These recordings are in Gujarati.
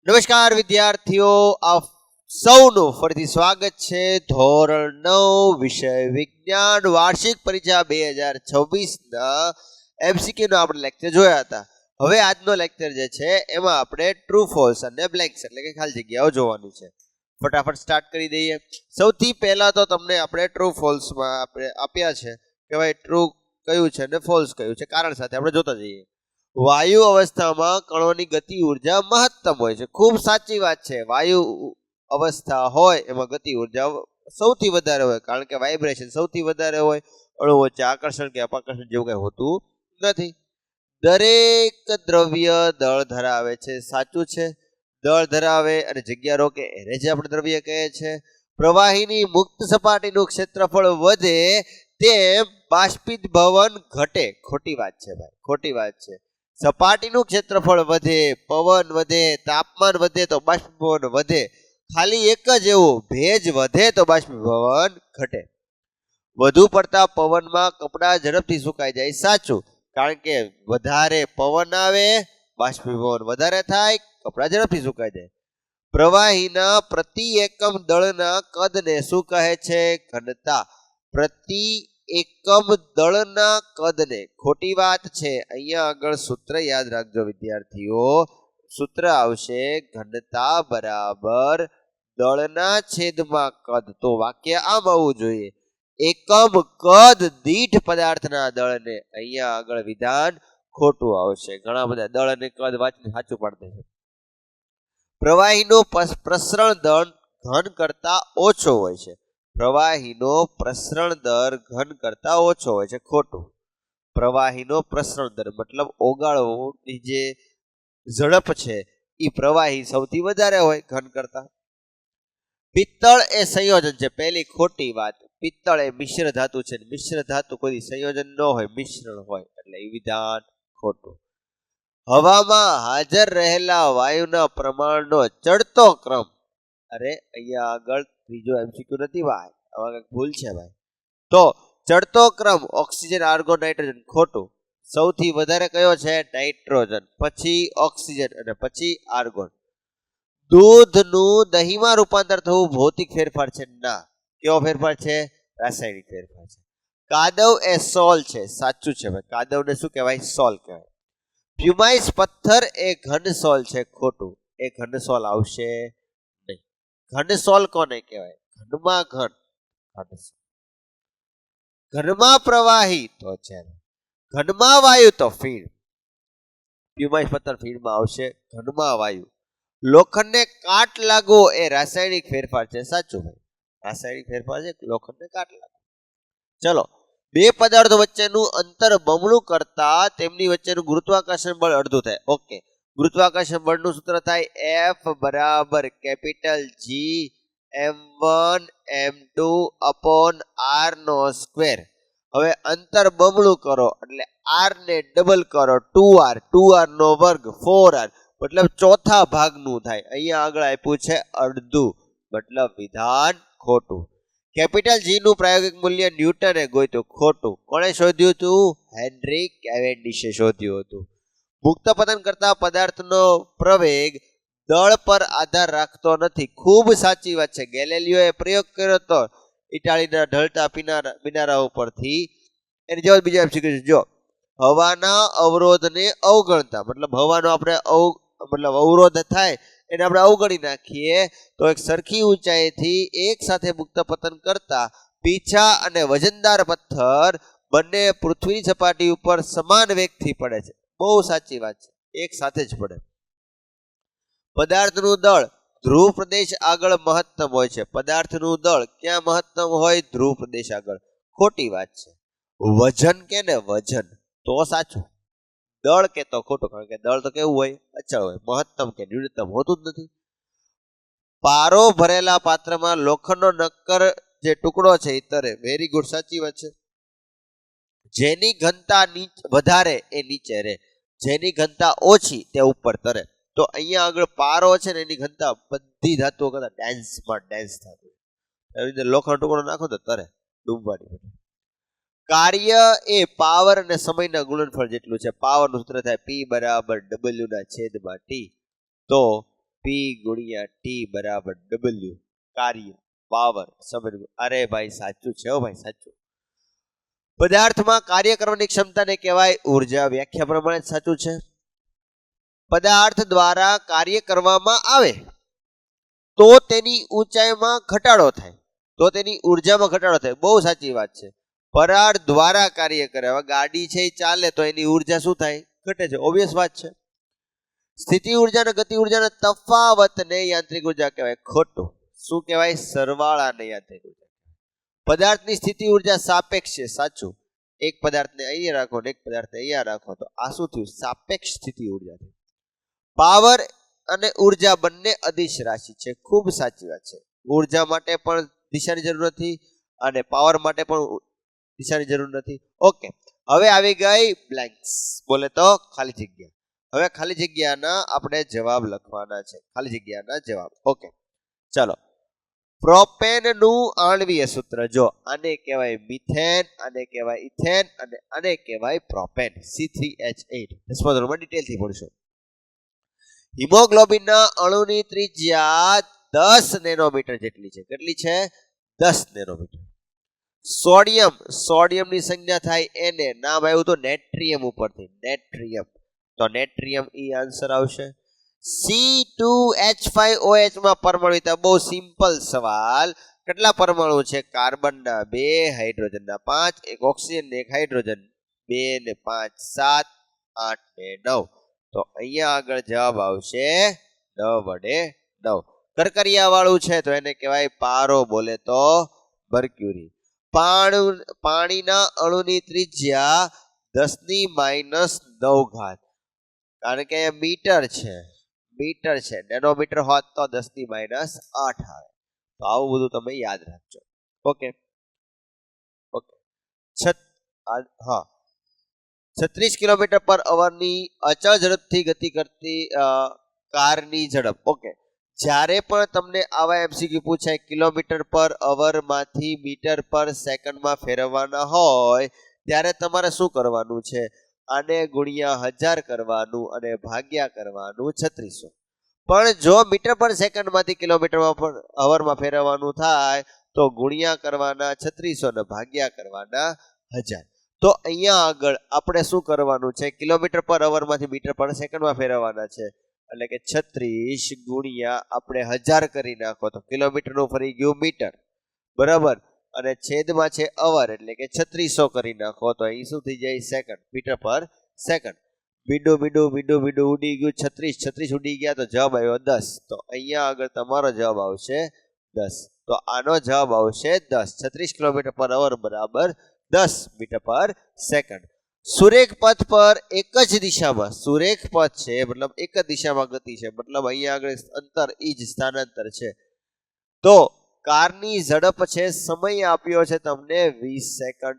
નમસ્કાર વિદ્યાર્થીઓ, આપ સૌનું ફરીથી સ્વાગત છે ધોરણ 9 વિષય વિજ્ઞાન વાર્ષિક પરીક્ષા 2026 એમસીક્યુ નો આપણે લેક્ચર જોયા હતા. હવે આજનો લેક્ચર જે છે એમાં આપણે ટ્રુ ફોલ્સ અને બ્લેન્ક્સ એટલે કે ખાલી જગ્યાઓ જોવાની છે. ફટાફટ સ્ટાર્ટ કરી દઈએ. સૌથી પહેલા તો તમને આપણે ટ્રુ ફોલ્સમાં આપણે આપ્યા છે કે ભાઈ ટ્રુ કયું છે અને ફોલ્સ કયું છે, કારણ સાથે આપણે જોતા જઈએ. વાયુ અવસ્થામાં કણોની ગતિ ઉર્જા મહત્તમ હોય છે. ખૂબ સાચી વાત છે. વાયુ અવસ્થા હોય એમાં ગતિ ઉર્જા સૌથી વધારે હોય, કારણ કે વાઇબ્રેશન સૌથી વધારે હોય. અણુ વચ્ચે આકર્ષણ કે અપાકર્ષણ જેવું કઈ હોતું નથી. દરેક દ્રવ્ય દળ ધરાવે છે. સાચું છે. દળ ધરાવે અને જગ્યા રોકે એને જ આપણે દ્રવ્ય કહે છે. પ્રવાહીની મુક્ત સપાટીનું ક્ષેત્રફળ વધે તેમ બાષ્પીભવન ઘટે. ખોટી વાત છે ભાઈ, ખોટી વાત છે. સપાટીનું ક્ષેત્રફળ વધે, પવન વધે, તાપમાન વધે તો બાષ્પીભવન વધે. ખાલી એક જ એવું, ભેજ વધે તો બાષ્પીભવન ઘટે. વધુ પડતા પવનમાં કપડાં ઝડપથી સુકાઈ જાય. સાચું, કારણ કે વધારે પવન આવે બાષ્પીભવન વધારે થાય, કપડાં ઝડપથી સુકાઈ જાય. પ્રવાહીના પ્રતિ એકમ દળના કદને શું કહે છે? ઘનતા. પ્રતિ એકમ દળના કદને. ખોટી વાત છે. અહીંયા આગળ સૂત્ર યાદ રાખજો વિદ્યાર્થીઓ. સૂત્ર આવશે ઘનતા બરાબર દળના છેદમાં કદ. તો વાક્ય આમ આવવું જોઈએ, એકમ કદ દીઠ પદાર્થના દળને. અહીંયા આગળ વિધાન ખોટું આવશે. ઘણા બધા દળ અને કદ વાંચીને સાચું પાડે છે. પ્રવાહીનો પ્રસરણ દર ઘન કરતા ઓછો હોય છે. પ્રવાહીનો પ્રસરણ દર ઘન કરતા ઓછો હોય છે. ખોટું. પ્રવાહીનો પ્રસરણ દર મતલબ ઓગાળવાની જે ઝડપ છે એ પ્રવાહી સૌથી વધારે હોય ઘન કરતા. પિત્તળ એ સંયોજન છે. પહેલી ખોટી વાત. પિત્તળ એ મિશ્ર ધાતુ છે. મિશ્ર ધાતુ કોઈ સંયોજન ન હોય, મિશ્રણ હોય, એટલે એ વિધાન ખોટું. હવામાં હાજર રહેલા વાયુના પ્રમાણનો ચડતો ક્રમ. અરે અહીંયા આગળ ત્રીજો એમસીક્યુ નથી ભાઈ, આમાં કંઈક ભૂલ છે ભાઈ. તો ચડતો ક્રમ ઓક્સિજન, આર્ગોન, નાઇટ્રોજન. ખોટું. સૌથી વધારે કયો છે? નાઇટ્રોજન, પછી ઓક્સિજન અને પછી આર્ગોન. દૂધનું દહીંમાં રૂપાંતર થવું ભૌતિક ફેરફાર છે? ના. કેવો ફેરફાર છે? રાસાયણિક ફેરફાર છે. કાદવ એ સોલ છે. સાચું છે ભાઈ. કાદવને શું કહેવાય? સોલ કહેવાય. પ્યુમાઇસ પથ્થર એ ઘન સોલ છે. ખોટું. એ ઘન સોલ આવશે નહીં. ઘન સોલ કોને કહેવાય? ઘનમાં ઘન. ઘનમાં પ્રવાહી તો છે, ઘનમાં વાયુ તો ફીણ. પ્યુમાઇસ પથ્થર ફીણમાં આવશે. ઘનમાં વાયુ. લોખંડને કાટ લાગવો એ રાસાયણિક ફેરફાર છે. સાચું ભાઈ, રાસાયણિક ફેરફાર છે. લોખંડને કાટ લાગવો. ચલો, બે પદાર્થો વચ્ચેનું અંતર બમણું કરતા તેમની વચ્ચેનું ગુરુત્વાકર્ષણ બળ અડધું થાય. ઓકે, ગુરુત્વાકર્ષણ બળનું સૂત્ર થાય F બરાબર capital G m1 m2 upon r નો સ્ક્વેર. હવે અંતર બમણું કરો એટલે r ને ડબલ કરો, 2r નો વર્ગ 4r, મતલબ ચોથા ભાગનું થાય. અહીંયા આગળ આપ્યું છે અડધું, મતલબ વિધાન ખોટું. કેપિટલ G નું પ્રાયોગિક મૂલ્ય ન્યૂટને ગોત્યું. ખોટું. કોણે શોધ્યું હતું? હેનરી કેવેન્ડિશે શોધ્યું હતું. મુક્ત પતન કરતા પદાર્થનો પ્રવેગ દળ પર આધાર રાખતો નથી. ખૂબ સાચી વાત છે. ગેલેલિયોએ પ્રયોગ કર્યો હતો ઇટાલીના ઢળતા મિનારા ઉપરથી. એની જવાબ બીજા શીખ્યું છે. જો હવાના અવરોધને અવગણતા, મતલબ હવાનો આપણે મતલબ અવરોધ થાય એને આપણે અવગણી નાખીએ તો એક સરખી ઊંચાઈથી એક સાથે મુક્ત પતન કરતા પીછા અને વજનદાર પથ્થર બંને પૃથ્વીની સપાટી ઉપર સમાન વેગથી પડે છે. બહુ સાચી વાત છે, એક સાથે જ પડે. પદાર્થનું દળ ધ્રુવ પ્રદેશ આગળ મહત્તમ હોય છે. પદાર્થનું દળ ક્યાં મહત્તમ હોય? ધ્રુવ પ્રદેશ આગળ. ખોટી વાત છે. વજન કે ને વજન તો સાચું, દળ કે તો ખોટું, કારણ કે દળ તો કેવું હોય? અચળ હોય. મહત્તમ કે ન્યૂનતમ હોતું જ નથી. પારો ભરેલા પાત્રમાં લોખંડનો નક્કર જે ટુકડો છે એ તરે. વેરી ગુડ, સાચી વાત છે. જેની ઘનતા વધારે એ નીચે રહે, જેની ઘનતા ઓછી તે ઉપર તરે. તો અહીંયા આગળ પારો છે ને એની ઘનતા બધી ધાતુઓ કરતા ડેન્સમાં ડેન્સ થતું. એવી રીતે લોખંડ ટુકડો નાખો તો તરે, ડૂબવાની. કાર્ય એ પાવર અને સમયના ગુણનફળ જેટલું છે. પાવરનું સૂત્ર થાય P બરાબર W ના છેદમાં T. તો પી ગુણ્યા ટી બરાબર ડબલ્યુ, કાર્ય, પાવર, સમય. અરે ભાઈ સાચું છે, હો ભાઈ સાચું. પદાર્થમાં કાર્ય કરવાની ક્ષમતાને કહેવાય ઉર્જા. વ્યાખ્યા પ્રમાણે સાચું છે. પદાર્થ દ્વારા કાર્ય કરવામાં આવે તો તેની ઊંચાઈમાં ઘટાડો થાય, તો તેની ઉર્જામાં ઘટાડો થાય. બહુ સાચી વાત છે. પદાર્થ દ્વારા કાર્ય કરે. હવે ગાડી છે એ ચાલે તો એની ઉર્જા શું થાય? ઘટે છે. ઓબ્વિયસ વાત છે. સ્થિતિ ઉર્જા અને ગતિ ઉર્જાના તફાવતને યાંત્રિક ઉર્જા કહેવાય. ખોટું. શું કહેવાય? સરવાળાને યાંત્રિક ઉર્જા. પદાર્થની સ્થિતિ ઉર્જા સાપેક્ષ છે. સાચું. એક પદાર્થને અહીંયા રાખો ને એક પદાર્થને અહીંયા રાખો તો આ શું થયું? સાપેક્ષ સ્થિતિ ઉર્જા થઈ. પાવર અને ઉર્જા બંને અદિશ રાશિ છે. ખૂબ સાચી વાત છે. ઉર્જા માટે પણ દિશાની જરૂર નથી અને પાવર માટે પણ દિશાની જરૂર નથી. ઓકે, હવે આવી ગઈ બ્લેન્ક્સ, બોલે તો ખાલી જગ્યા. હવે ખાલી જગ્યાના આપણે જવાબ લખવાના છે. ખાલી જગ્યાના જવાબ. ઓકે, ચાલો. પ્રોપેનનું આણ્વીય સૂત્ર જો, આને કહેવાય મિથેન, આને કહેવાય ઇથેન અને આને કહેવાય પ્રોપેન. C3H8. 10મા ધોરણમાં ડિટેલથી ભણશો. હિમોગ્લોબિનના અણુની ત્રિજ્યા 10 નેનોમીટર જેટલી છે. કેટલી છે? 10 નેનોમીટર. સોડિયમની સંજ્ઞા થાય Na. નામ આવ્યું તો નેટ્રિયમ ઉપરથી. નેટ્રિયમ. તો નેટ્રિયમ ઈ આન્સર આવશે. C2H5OH માં પરમાણુતા. બહુ સિમ્પલ સવાલ. કેટલા પરમાણુ છે? કાર્બનના 2, હાઇડ્રોજનના 5, એક ઓક્સિજન ને એક હાઇડ્રોજન. 2 ને 5 7, 8 ને 9. તો અહીંયા આગળ જવાબ આવશે 9 વડે 9. કરકરિયા વાળું છે તો એને કહેવાય પારો, બોલે તો મર્ક્યુરી. પાણીના અણુની ત્રિજ્યા 10⁻⁹ કારણ કે મીટર છે. મીટર છે. નેનોમીટર હોત તો 10⁻8 આવે. તો આવું બધું તમે યાદ રાખજો. Okay okay. હા, 36 કિલોમીટર પર અવરની અચળ ઝડપથી ગતિ કરતી કારની ઝડપ. ઓકે, જ્યારે પણ તમને આવા MCQ પૂછાય કિલોમીટર પર અવરમાંથી મીટર પર સેકન્ડમાં ફેરવવાના હોય ત્યારે તમારે શું કરવાનું છે? આને ગુણ્યા 1000 કરવાનું અને ભાગ્યા કરવાનું 3600. પણ જો મીટર પર સેકન્ડમાંથી કિલોમીટરમાં પર અવરમાં ફેરવવાનું થાય તો ગુણ્યા કરવાના 3600 અને ભાગ્યા કરવાના 1000. તો અહીંયા આગળ આપણે શું કરવાનું છે? કિલોમીટર પર અવરમાંથી મીટર પર સેકન્ડમાં ફેરવવાના છે. એટલે કે 36 ગુણ્યા આપણે 1000 કરી નાખો તો કિલોમીટરનું ફરી ગયું મીટર, બરાબર, અને છેદમાં છે અવર એટલે કે 3600 કરી નાખો તો અહીં શું થઈ જાય? સેકન્ડ. મીટર પર સેકન્ડ. બીડું ઉડી ગયું. 36 ઉડી ગયા તો જવાબ આવ્યો 10. તો અહીંયા આગળ તમારો જવાબ આવશે 10. તો આનો જવાબ આવશે 10. 36 કિલોમીટર પર અવર બરાબર 10 મીટર પર સેકન્ડ. સુરેખ પથ પર એક જ દિશામાં, સુરેખ પથ છે મતલબ એક જ દિશામાં ગતિ છે, મતલબ અહીંયા આગળ અંતર ઈ જ સ્થાનાંતર છે. તો કારની ઝડપ છે, સમય આપ્યો છે તમને 20 સેકન્ડ.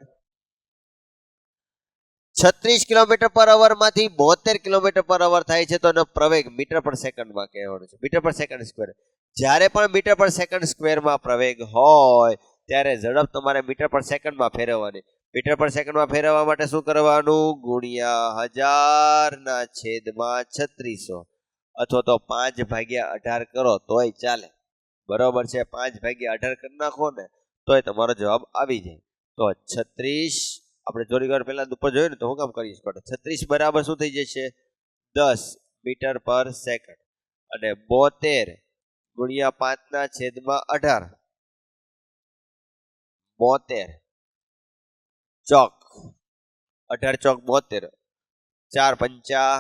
36 કિલોમીટર પર અવર માંથી 72 કિલોમીટર પર અવર થાય છે તો એનો પ્રવેગ મીટર પર સેકન્ડમાં કહેવાનો છે. મીટર પર સેકન્ડ સ્ક્વેર. જ્યારે પણ મીટર પર સેકન્ડ સ્ક્વેરમાં પ્રવેગ હોય ત્યારે ઝડપ તમારે મીટર પર સેકન્ડમાં ફેરવવાની. મીટર પર સેકન્ડમાં ફેરવવા માટે શું કરવાનું? ગુણ્યા 1000/3600 અથવા તો 5/18 કરો તોય ચાલે. બરોબર છે? 5/18 કરી નાખો ને તોય તમારો જવાબ આવી જાય. તો 36 આપણે થોડી વાર પહેલા ઉપર જોયું ને તો હું કામ કરીશ? 36 બરાબર શું થઈ જશે? 10 મીટર પર સેકન્ડ અને 72 ગુણ્યા 5/18. 72 ચોક 18 ચોક 72, 4 પંચા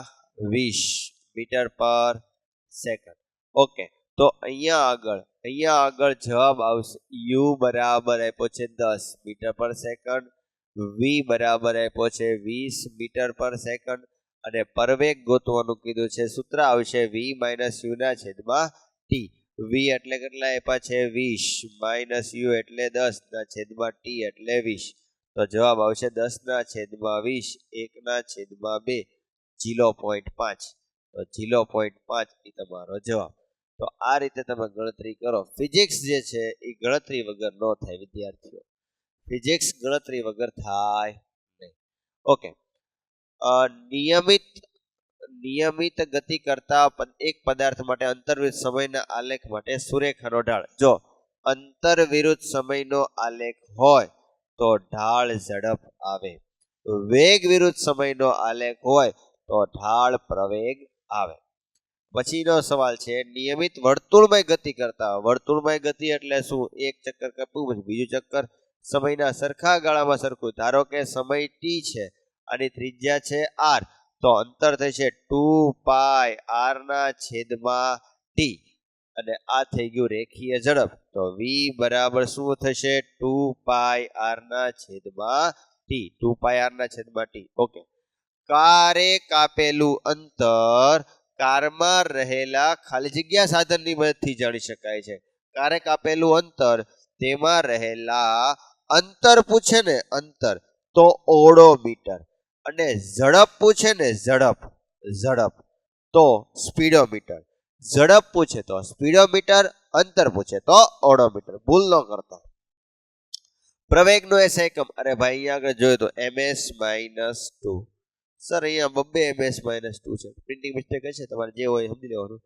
20 મીટર પર સેકન્ડ. ઓકે, તો અહીંયા આગળ જવાબ આવશે u બરાબર આપ્યો છે 10 મીટર પર સેકન્ડ, v બરાબર આપ્યો છે 20 મીટર પર સેકન્ડ અને પરવેગ ગોતવાનું કીધું છે. સૂત્ર આવશે v - u/t. v એટલે કેટલા આપ્યા છે? 20 - u એટલે 10/t એટલે 20. તો જવાબ આવશે 10/20 1/2 0.5. તો 0.5 એ તમારો જવાબ. તો આ રીતે તમે ગણતરી કરો. ફિઝિક્સ જે છે એ ગણતરી વગર ન થાય વિદ્યાર્થીઓ. ફિઝિક્સ ગણતરી વગર થાય નહીં. ઓકે, નિયમિત નિયમિત ગતિ કરતા એક પદાર્થ માટે અંતર્વિરુદ્ધ સમયના આલેખ માટે સુરેખાનો ઢાળ. જો અંતરવિરુદ્ધ સમયનો આલેખ હોય તો ઢાળ ઝડપ આવે, વેગ વિરુદ્ધ સમયનો આલેખ હોય તો ઢાળ પ્રવેગ આવે. પછીનો સવાલ છે નિયમિત વર્તુળમય ગતિ કરતા. વર્તુળમય ગતિ એટલે શું? એક ચક્કર કાપ્યું પછી બીજું ચક્કર સમયના સરખા ગાળામાં સરખું. ધારો કે સમય ટી છે, આની ત્રિજ્યા છે આર, તો અંતર થશે 2πr/t અને આ થઈ ગયું રેખીય ઝડપ. તો v બરાબર શું થશે? 2πr/t. ઓકે. કારે કાપેલું અંતર કારમાં રહેલા ખાલી જગ્યા સાધનની મદદથી જાણી શકાય છે. કારે કાપેલું અંતર, તેમાં રહેલા અંતર પૂછે ને અંતર, તો ઓડોમીટર. અને ઝડપ પૂછે ને ઝડપ તો સ્પીડોમીટર. ઝડપ પૂછે તો સ્પીડોમીટર, અંતર પૂછે તો ઓડોમીટર. ભૂલ ન કરતા. પ્રવેગનો એસ એકમ, અરે ભાઈ અહીંયા આગળ જોયું તો ms-2. સર અહીંયા બબ્બે ms-2 છે, પ્રિન્ટિંગ મિસ્ટેક હશે, તમારે જે હોય સમજી લેવાનું.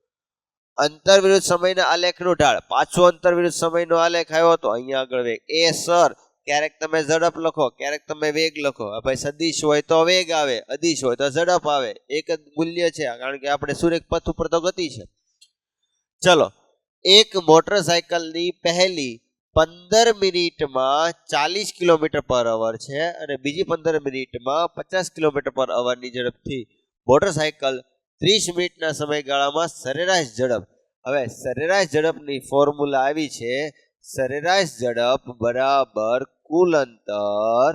અંતર વિરુદ્ધ સમયના આલેખનું ઢાળ. પાછો અંતર વિરુદ્ધ સમયનો આલેખ આવ્યો તો અહીંયા આગળ વેગ. એ સર ક્યારેક તમે ઝડપ લખો, ક્યારેક તમે વેગ લખો. ભાઈ સદિશ હોય તો વેગ આવે, અદિશ હોય તો ઝડપ આવે. એક જ મૂલ્ય છે, કારણ કે આપણે સુરેખ પથ ઉપર તો ગતિ છે. ચલો, એક મોટરસાયકલની પહેલી 15 મિનિટમાં 40 km/h છે અને બીજી 15 મિનિટમાં 50 km/h ની ઝડપથી મોટરસાયકલ 30 મિનિટના સમયગાળામાં સરેરાશ ઝડપ. હવે સરેરાશ ઝડપની ફોર્મ્યુલા આવી છે. સરેરાશ ઝડપ બરાબર કુલ અંતર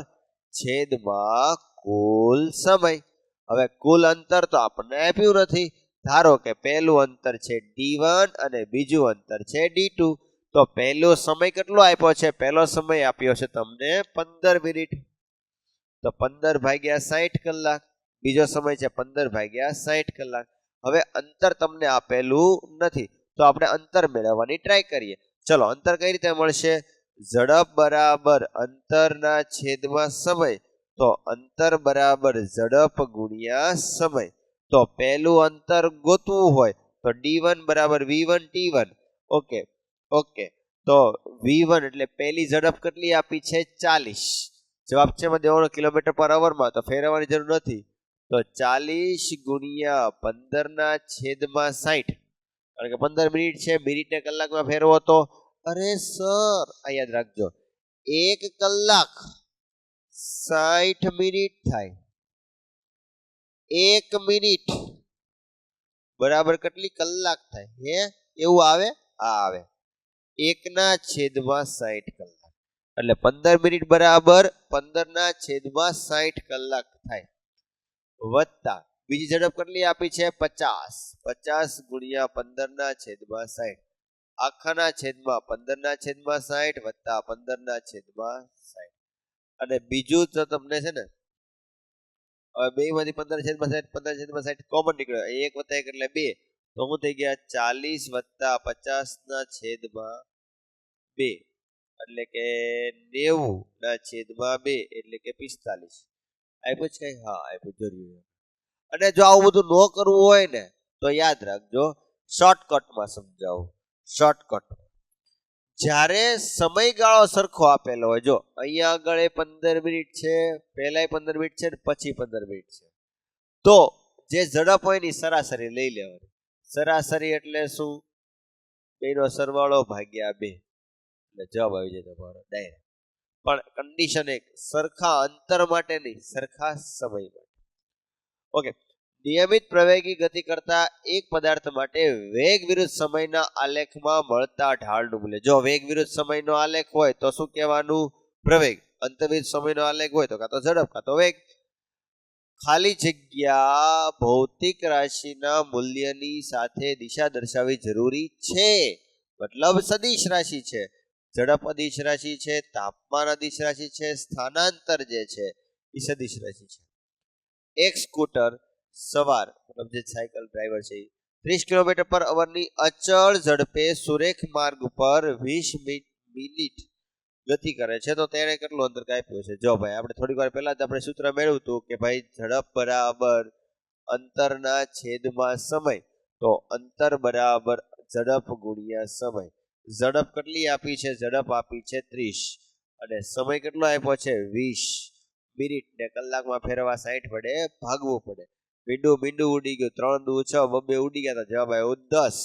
છેદમાં કુલ સમય. હવે કુલ અંતર તો આપણને આપ્યું નથી. ધારો કે પહેલું અંતર છે d1 અને બીજું અંતર છે d2. તો પહેલો સમય કેટલો આપ્યો છે? પહેલો સમય આપ્યો છે તમને 15 મિનિટ, તો 15/60 કલાક. બીજો સમય છે 15/60 કલાક. હવે અંતર તમને આપેલું નથી, તો આપણે અંતર મેળવવાની ટ્રાય કરીએ. ચલો, અંતર કઈ રીતે મળશે? ઝડપ બરાબર અંતરના છેદમાં સમય, તો અંતર બરાબર ઝડપ ગુણ્યા સમય. તો પહેલું અંતર ગોતવું હોય તો d1 બરાબર v1 t1. ઓકે, તો v1 એટલે પહેલી ઝડપ કેટલી આપી છે? 40. જવાબ છે એમાં દેવાનો km/h માં, તો ફેરવવાની જરૂર નથી. તો 40 ગુણ્યા 15/60, કારણ કે 15 મિનિટ છે, મિનિટને કલાકમાં ફેરવો તો, અરે સર આ યાદ રાખજો, 1 કલાક 60 મિનિટ થાય. 1 મિનિટ બરાબર કેટલી કલાક થાય? હે એવું આવે? આ આવે 1/60 કલાક. એટલે 15 મિનિટ બરાબર 15/60 કલાક થાય. વત્તા બીજી ઝડપ કેટલી આપી છે? 50. 50 ગુણ્યા 15/60, આખાના છેદમાં 15/60 વત્તા 15/60. અને બીજું તો તમને છે ને, હવે બે માંથી 15/60 15/60 કોમન નીકળ્યો. 1 વત્તા 1 એટલે 2, તો શું થઈ ગયા? 40 વત્તા 50/2 એટલે કે 90/2 એટલે કે 45. આપ્યું છે કઈ? હા આપ્યું, જરૂર. અને જો આવું બધું ન કરવું હોય ને તો યાદ રાખજો, શોર્ટકટમાં સમજાવું. શોર્ટકટ, જ્યારે સમયગાળો સરખો આપેલો હોય, જો અહીંયા આગળ 15 મિનિટ છે, પહેલા 15 મિનિટ છે, પછી 15 મિનિટ છે, તો જે ઝડપ હોય એની સરાસરી લઈ લેવાની. સરાસરી એટલે શું? બેનો સરવાળો ભાગ્યા 2, એટલે જવાબ આવી જાય તમારો ડાયરેક્ટ. પણ કન્ડિશન એક, સરખા અંતર માટે નહીં, સરખા સમય માટે. ઓકે. નિયમિત પ્રવેગી ગતિ કરતા એક પદાર્થ માટે વેગ વિરુદ્ધ સમયના આલેખમાં મળતા ઢાળનું મૂલ્ય. જો વેગ વિરુદ્ધ સમયનો આલેખ હોય તો શું કહેવાનું? પ્રવેગ. અંતર વિરુદ્ધ સમયનો આલેખ હોય તો કાં તો ઝડપ કાં તો વેગ. ખાલી જગ્યા ભૌતિક રાશિના મૂલ્યની સાથે દિશા દર્શાવવી જરૂરી છે. મતલબ સદિશ રાશિ છે, ઝડપ અદિશ રાશિ છે, તાપમાન અદિશ રાશિ છે, સ્થાનાંતર જે છે એ સદિશ રાશિ છે. એક સ્કૂટર સવાર, મતલબ જે સાયકલ ડ્રાઈવર છે, 30 km/h ની અચળ ઝડપે સુરેખ માર્ગ પર 20 મિનિટ ગતિ કરે છે, તો તેણે કેટલું અંતર કાપ્યું છે? જો ભાઈ આપણે થોડીક વાર પહેલા જ આપણે સૂત્ર મેળવ્યું હતું કે ભાઈ ઝડપ બરાબર અંતરના છેદમાં સમય, તો અંતર બરાબર ઝડપ ગુણ્યા સમય. ઝડપ કેટલી આપી છે? ઝડપ આપી છે 30 અને સમય કેટલો આપ્યો છે? 20 મિનિટ ને કલાકમાં ફેરવવા 60 પડે, ભાગવું પડે. મીંડું ઉડી ગયું, 3 દુ 6, બબે ઉડી ગયા, તો જવાબ આવ્યો 10.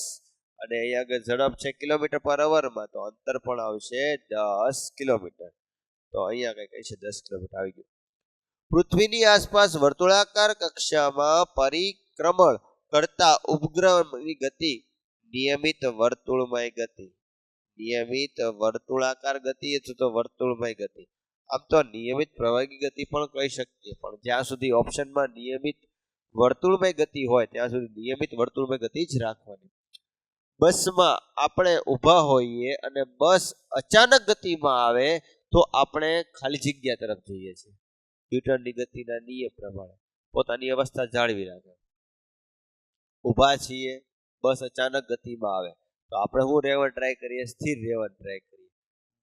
અને અહીંયા આગળ ઝડપ છે કિલોમીટર પર અવરમાં, તો અંતર પણ આવશે 10 કિલોમીટર. તો અહીંયા કઈ છે 10 કિલોમીટર આવી ગયું. પૃથ્વીની આસપાસ વર્તુળાકાર કક્ષામાં પરિક્રમણ કરતા ઉપગ્રહની ગતિ નિયમિત વર્તુળમય ગતિ. નિયમિત વર્તુળાકાર ગતિ અથવા તો વર્તુળમય ગતિ. આમ તો નિયમિત પ્રવાહી ગતિ પણ કહી શકીએ, પણ જ્યાં સુધી ઓપ્શનમાં નિયમિત વર્તુળમય ગતિ હોય ત્યાં સુધી નિયમિત વર્તુળમય ગતિ જ રાખવાની. બસમાં આપણે ઊભા હોઈએ અને બસ અચાનક ગતિમાં આવે તો આપણે ખાલી જગ્યા તરફ જઈએ છીએ. ન્યૂટનની ગતિના નિયમ પ્રમાણે પોતાની અવસ્થા જાળવી રાખે. ઊભા છીએ, બસ અચાનક ગતિમાં આવે તો આપણે શું રહેવાનું ટ્રાય કરીએ? સ્થિર રહેવાનું ટ્રાય કરીએ.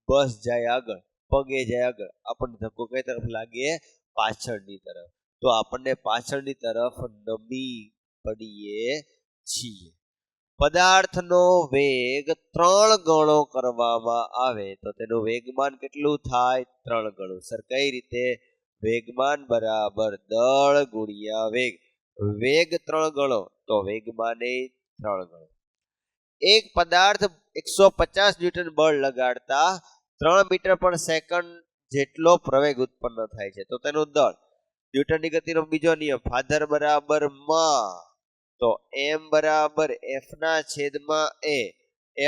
બસ જાય આગળ, પગે જાય આગળ, આપણને ધક્કો કઈ તરફ લાગે? પાછળની તરફ. તો આપણને પાછળની તરફ નમી પડીએ છીએ. પદાર્થનો વેગ 3 ગણો કરવામાં આવે તો તેનું વેગમાન કેટલું થાય? 3 ગણું. સર કઈ રીતે? વેગમાન બરાબર દળ ગુણ્યા વેગ. વેગ 3 ગણો તો વેગમાન 3 ગણો. એક પદાર્થ 150 ન્યૂટન બળ લગાડતા 3 મીટર પર સેકન્ડ જેટલો પ્રવેગ ઉત્પન્ન થાય છે, તો તેનું દળ. ન્યૂટનની ગતિનો બીજો નિયમ ફાધર બરાબર માં, તો m બરાબર f ના છેદમાં a.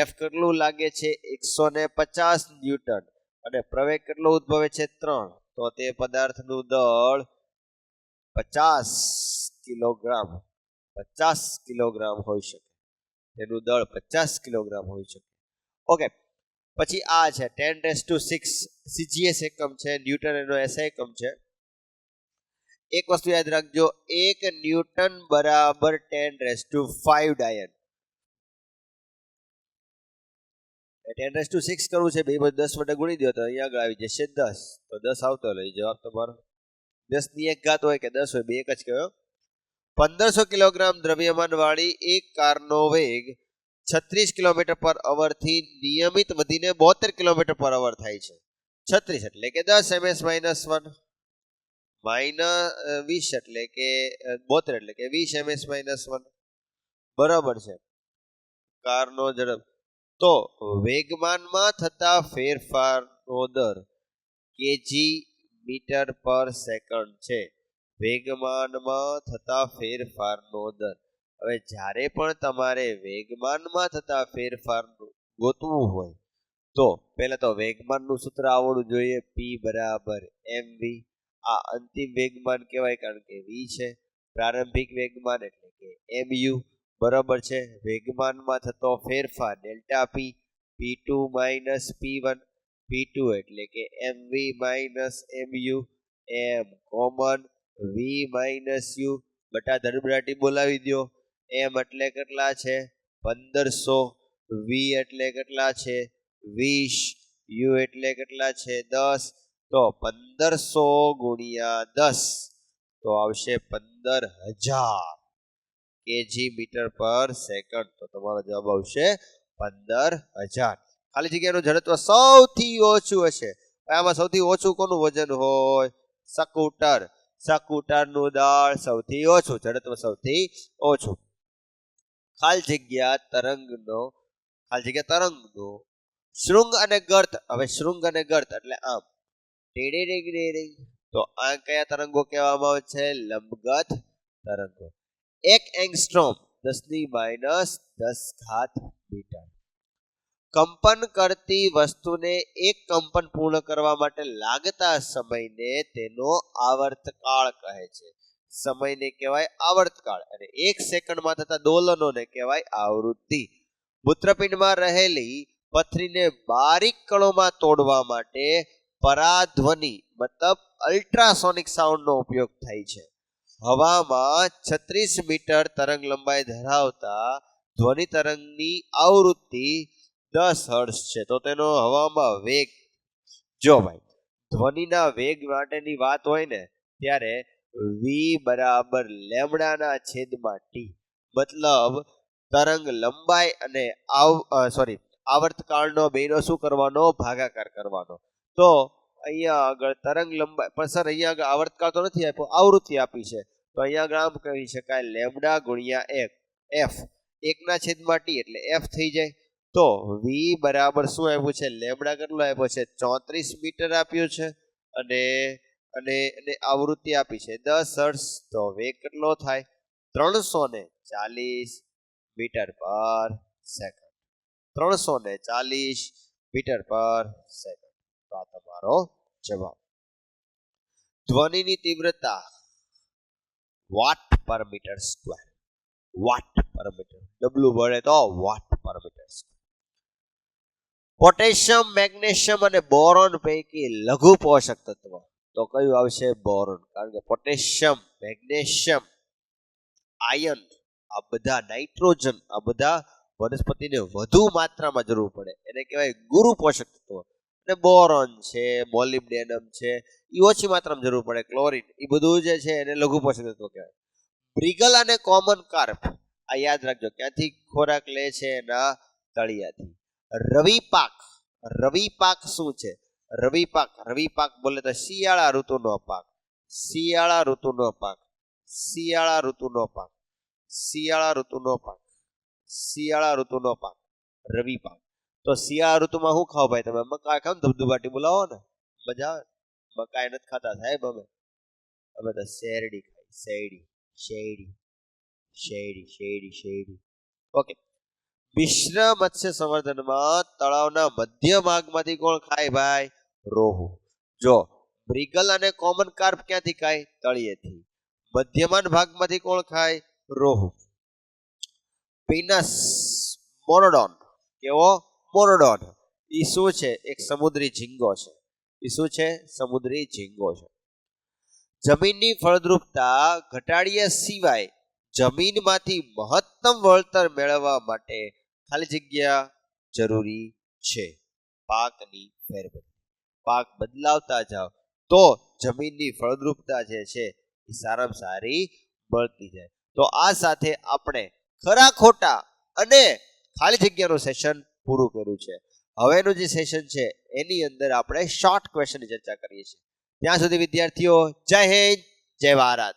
f કેટલું લાગે છે? 150 ન્યૂટન અને પ્રવેગ કેટલો ઉદ્ભવે છે? 3. તો તે પદાર્થનું દળ 50 કિલોગ્રામ 50 કિલોગ્રામ હોઈ શકે. તેનું દળ 50 કિલોગ્રામ હોઈ શકે. ઓકે, પછી આ છે 10⁶ CGS એકમ છે, ન્યૂટન એનો SI એકમ છે. એક વસ્તુ યાદ રાખજો, 1 ન્યૂટન બરાબર 10⁵ ડાયન. 10⁶ કરવું છે, બે બાજુ 10 વડે ગુણી દો તો અહીંયા આગળ આવી જશે 10. તો 10 આવતો લઈ જવાબ તમારો. 10 ની 1 ઘાત હોય કે 10 હોય, બે એક જ કહેવાય. 1500 કિલોગ્રામ દ્રવ્યમાન વાળી એક કારનો વેગ 36 કિલોમીટર પર અવર થી નિયમિત વધીને 72 કિલોમીટર પર અવર થાય છે. 36 એટલે કે 10 ms -1 -20 એટલે કે 72 એટલે કે 20 ms -1 બરાબર છે. કારનો ઝડપ. તો વેગમાનમાં થતા ફેરફારનો દર કેજી મીટર પર સેકન્ડ છે. વેગમાનમાં થતા ફેરફારનો દર. હવે જ્યારે પણ તમારે વેગમાનમાં થતા ફેરફાર ગોતવું હોય તો પહેલા તો વેગમાનનું સૂત્ર આવડવું જોઈએ. p બરાબર mv. આ અંતિમ વેગમાન કહેવાય કારણ કે v છે. પ્રારંભિક વેગમાન એટલે કે mu બરાબર છે. વેગમાનમાં થતો ફેરફાર delta p. p2 p1. p2 એટલે કે mv mu. m common, v u બટા ધડબડાટી બોલાવી દો. m એટલે કેટલા છે? 1500. v એટલે કેટલા છે? 20. u એટલે કેટલા છે? 10. તો 1500 ગુણ્યા 10 તો આવશે 15000 કેજી મીટર પર સેકન્ડ. તો તમારો જવાબ આવશે 15000. ખાલી જગ્યાનું જડત્વ સૌથી ઓછું હશે. આમાં સૌથી ઓછું કોનું વજન હોય? સ્કૂટર. સ્કૂટરનું દળ સૌથી ઓછું, જડત્વ સૌથી ઓછું. ખાલી જગ્યા તરંગનો શૃંગ અને ગર્ત. હવે શૃંગ અને ગર્ત એટલે આમ તો આ કયા તરંગો કહેવામાં આવે છે? લંબગત તરંગો. 1 એંગસ્ટ્રોમ 10⁻10 મીટર. કંપન કરતી વસ્તુને એક કંપન પૂર્ણ કરવા માટે લાગતા સમયને તેનો આવર્તકાળ કહે છે. સમયને કહેવાય આવર્તકાળ અને 1 સેકન્ડમાં થતા દોલનોને કહેવાય આવૃત્તિ. મૂત્રપિંડમાં રહેલી પથરીને બારીક કણોમાં તોડવા માટે પરાધ્વનિ મતલબ અલ્ટ્રાસોનિક સાઉન્ડનો ઉપયોગ થાય છે. હવામાં 36 મીટર તરંગ લંબાઈ ધરાવતા ધ્વનિ તરંગની આવૃત્તિ 10 હર્ટ્ઝ છે. તો તેનો હવામાં વેગ, જો ભાઈ ધ્વનિના વેગ માટેની વાત હોય ને ત્યારે વી બરાબર લેમડાના છેદમાં ટી, મતલબ તરંગ લંબાઈ અને આવર્તકાળનો બેનો શું કરવાનો, ભાગાકાર કરવાનો. તો અહીંયા આગળ તરંગ લંબાઈ, પણ સર અહીંયા આગળ આવર્તકાળ તો નથી આપ્યો, આવૃત્તિ આપી છે. તો અહીંયા આગળ આમ કહી શકાય લેમડા ગુણ્યા એફ, એકના છેદમાં ટી એટલે એફ થઈ જાય. તો વી બરાબર શું આપ્યું છે, લેમડા કેટલો આપ્યો છે, 34 મીટર આપ્યું છે, અને અને આવૃત્તિ આપી છે 10 હર્ટ્ઝ. તો વેગ કેટલો થાય, 340 મીટર પર સેકન્ડ. 340 મીટર પર સેકન્ડ. તો આ તમારો જવાબ. ધ્વનિની તીવ્રતા વોટ પર મીટર સ્ક્વેર, વોટ પર મીટર, ડબલ્યુ વડે તો વોટ પર મીટર સ્ક્વેર. પોટેશિયમ, મેગ્નેશિયમ અને બોરોન પૈકી લઘુ પોષક તત્વ તો કયું આવશે, બોરોન. કારણ કે પોટેશિયમ, મેગ્નેશિયમ, આયર્ન, આ બધા નાઇટ્રોજન, આ બધા વનસ્પતિને વધુ માત્રામાં જરૂર પડે, એને કહેવાય ગુરુ પોષક તત્વ. અને બોરોન છે, મોલિબ્ડેનમ છે, એ ઓછી માત્રામાં જરૂર પડે, ક્લોરીન, એ બધું જે છે એને લઘુ પોષક તત્વ કહેવાય. બ્રિગલ અને કોમન કાર્પ, આ યાદ રાખજો, ક્યાંથી ખોરાક લે છે, એના તળિયાથી. રવિ પાક, રવિ પાક શું છે, રવિ પાક, રવિ પાક બોલે તો શિયાળા ઋતુનો પાક, શિયાળા ઋતુનો પાક, શિયાળા ઋતુનો પાક, શિયાળા ઋતુનો પાક, શિયાળા ઋતુનો પાક, રવિ પાક. તો શિયાળા ઋતુમાં શું ખાવ ભાઈ, તમે મકાઈ ખાવ ને, ધબધબાટી બોલાવો ને, મજા આવે. મકાઈ નથી ખાતા સાહેબ, અમે તો શેરડી ખાઈ, શેરડી, શેરડી, શેરડી, શેરડી, શેરડી. ઓકે. મિશ્ર મત્સ્ય સંવર્ધનમાં તળાવના મધ્ય ભાગમાંથી કોણ ખાય ભાઈ, રોહુ. જો બ્રિગલ અને કોમન કાર્પ ક્યાંથી ખાય, તળિયેથી. મધ્યમાન ભાગમાંથી કોણ ખાય, રોહુ. પીનસ મોનોડોન, કેવો, મોનોડોન, એ શું છે, એક સમુદ્રી ઝીંગો છે. એ શું છે, સમુદ્રી ઝીંગો છે. જમીનની ફળદ્રુપતા ઘટાડ્યા સિવાય જમીનમાંથી મહત્તમ વળતર મેળવવા માટે ખાલી જગ્યા જરૂરી છે. પાકની ફેરબદલી, પાક બદલાવતા જાઓ તો જમીનની ફળદ્રુપતા જે છે એ સારામાં સારી મળતી જાય. તો આ સાથે આપણે ખરા ખોટા અને ખાલી જગ્યાનું સેશન પૂરું કર્યું છે. હવેનું જે સેશન છે એની અંદર આપણે શોર્ટ ક્વેશ્ચનની ચર્ચા કરીએ છીએ. ત્યાં સુધી વિદ્યાર્થીઓ, જય હિન્દ, જય ભારત.